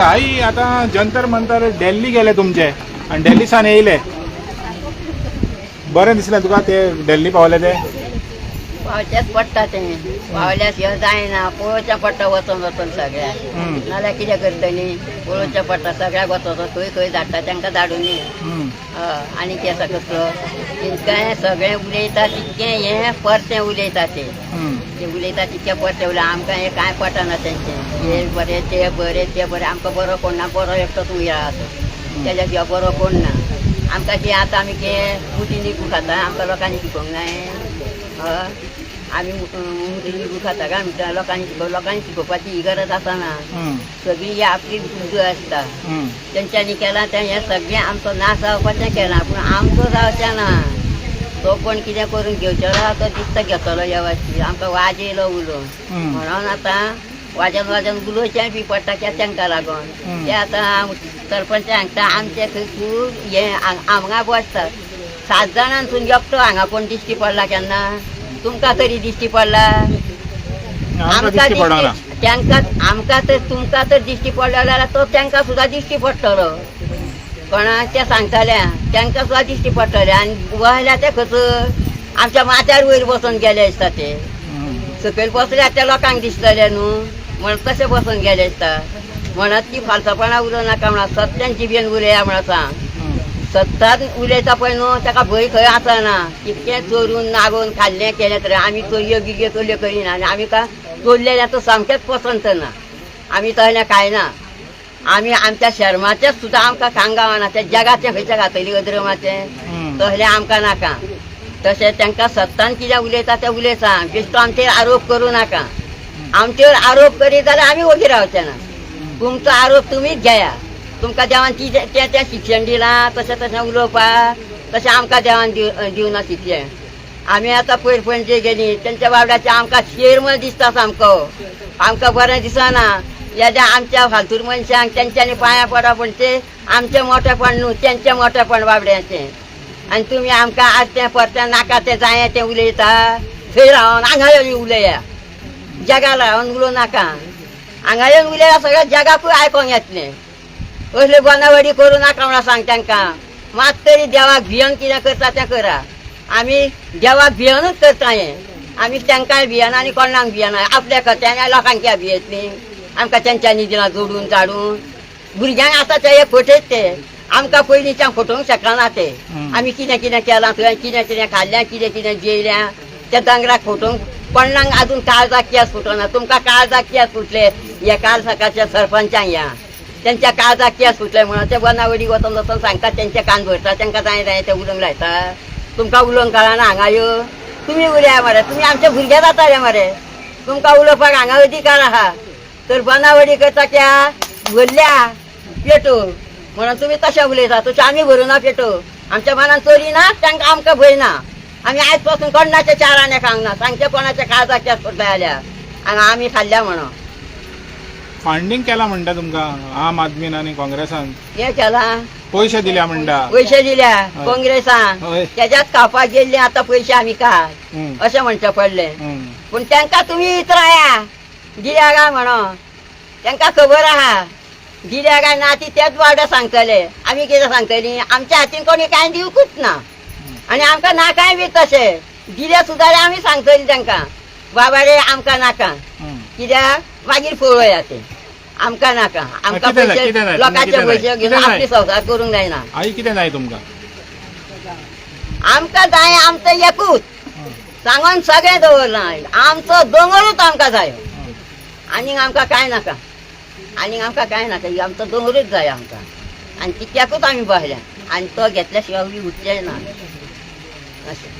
आई आता जंतर मंतर दिल्ली गेले तुमचे आणि दिल्लीसान येयले बरें दिसलें तुका ते दिल्ली पावले ते पावच्याच पडटा ते पावल्या शिवाय जायना पळोवचें पडटा वचून वचून सगळ्या नाल्यार कितें करतली पळोवचें पडटा सगळ्याक वचोचो खंय खंय धाडटा तांकां धाडून आनी केसा कसलो तेंकां सगळें उलयता तितकें हें परतें उलयता ते उलयता तितकें परतें उलय आमकां हें कांय पटना तेंचें हे बरें ते बरें आमकां बरो कोण ना बरो एकटोच उया तेज्या शिवाय बरो कोण ना आमकां कितें आतां आमी कितें मुटी निकू खाता आमकां लोकांनी शिकोवंक जाय आमी मुटी निकू खाता काय म्हणटा लोकांनी शिकोवपाची ही गरज आसना सगळी ही आपली बुद्द आसता तेंच्यांनी केलां तें हें सगळें आमचो नाश जावपाचें केलां पूण आमचो जावचें ना तो कोण कितें करून घेवचो ना तो दिसता घेतलो ह्या वाची आमकां वाज येयलो उलोवन म्हणून आतां वाजन उलोवचें बी पडटा तांकां लागून ते आतां सरपंच सांगता आमचें थंय खूब हें हांगा बसता 7 जाणांसून एकटो हांगा कोण दिश्टी पडला केन्ना तुमकां तरी दिश्टी पडला आमकां तर तुमकां तर दिश्टी पडलो जाल्यार तो तांकां सुद्दां दिश्टी पडटलो कोणाक तें सांगताले तांकां सुद्दां दिश्टी पडटलें आनी वयल्या ते खंय आमच्या माथ्यार वयर बसून गेले आसता ते सकयल बसल्यार त्या लोकांक दिसतले न्हू म्हण तशें बसून गेले आसता म्हणत ती फालसापणां उलोव नाका म्हणा सत्यान जिबेन उलया म्हणून सांग सत्तान उलयता पळय न्हू ताका भंय खंय आसना कितकें चोरून नागोवन खाल्लें केलें तरी आमी चोरयो गिरयो कसल्यो करिना आनी आमी काय चोरलेल्या तो सामकेंच पसंत ना आमी तसलें काय ना आमी आमच्या शर्माचेंच सुद्दां आमकां सांगावना तें जगाचें खंयचें घातली अद्रमाचें तसलें आमकां नाका तशें तांकां सत्तान कितें उलयता तें उलय सांग बेश्टो आमचेर आरोप करूं नाका आमचेर आरोप करीत जाल्यार आमी वोगी रावचे ना तुमचो आरोप तुमीच घेया तुमकां देवान तें शिक्षण दिलां तशें उलोवपाक तशें आमकां देवान दिवना शिक्षण आमी आतां पयर पणजे गेलीं तेंच्या बाबड्याचें आमकां शेरमळ दिसता सामको आमकां बरें दिसना हेज्या आमच्या फालतूर मनशांक तेंच्यांनी पांयां पडा पूण ते आमचें मोठेपण न्हू तेंचें मोठेपण बाबड्याचें आनी तुमी आमकां आजचें परतें नाका तें जायें तें उलयता थंय रावन हांगा येवन उलया जगा रावन उलोव नाका हांगा येवन उलया सगळ्या जगाकूय आयकोंक येतलें असले बनावडी करूं नाका म्हणून सांग तांकां मात तरी देवाक भियन कितें करता तें करा आमी देवाक भियनूच करता हें आमी तांकांय भियना आनी कोणाक भियना आपल्या खत्यान लोकांक कित्याक भियेतलीं आमकां तेंच्यांनी दिलां जोडून जाडून भुरग्यांक आतां ते एक फटयत ते आमकां पयलींच्यान फटोवंक शकना ते आमी कितें कितें केलां थंय कितें कितें खाल्लें कितें कितें जेयल्यां त्या दोंगराक फटोवंक कोणाक आजून काळजाक केस फुटना तुमकां काळजाक केस फुटले हे काल सकाळच्या सरपंचाक या तेंच्या काळजाक केस फुटले म्हणून ते बनावडी वचून वचून सांगता तेंचे कान भरता तांकां जाय जाय तें उलोवंक लायता तुमकां उलोवंक कळना हांगा यो तुमी उलया मरे तुमी आमचे भुरगे जाताले मरे तुमकां उलोवपाक हांगा अधिकार आहा तर बनावडी करता त्या भरल्या पेटो म्हणून तुमी तशें उलयता तशें आमी भरुना पेटो आमच्या मनान चोरी ना तांकां आमकां भंय ना आमी आयज पासून कोणाचे 4 आने खावंक सांगचे कोणाच्या काळजाक केस फुटले जाल्यार हांगा आमी खाल्ल्या म्हणून फंडिंग केला म्हणटा तुमकां आम आदमीन आनी काँग्रेसान हें केलां पयशे दिल्या म्हणटा पयशे दिल्या काँग्रेसान तेज्याच खावपाक गेल्ले आतां पयशे आमी काय अशें म्हणचें पडलें पूण तांकां तुमी इतराया दिल्या काय म्हणून तांकां खबर आहा दिल्या काय ना ती तेच वाडो सांगतले आमी कितें सांगतलीं आमच्या हातीन कोणी कांय दिवंकूच ना आनी आमकां नाकाय बी तशें दिले सुद्दां आमी सांगतलीं तांकां बाबा रे आमकां नाका कित्याक मागीर पळोवया ते आमकां नाका आमकां पयशे लोकांचे पयशे घेवन आपली संवसार करूंक जायना आई कितें जाय तुमकां आमकां जाय आमचो एकूच सांगून सगळें दवरलां आमचो दोंगरूच आमकां जाय आनीक आमकां कांय नाका आनीक आमकां कांय नाका आमचो दोंगरूच जाय आमकां आनी कित्याकूच आमी बसल्या आनी तो घेतल्या शिवाय उठचें ना अशें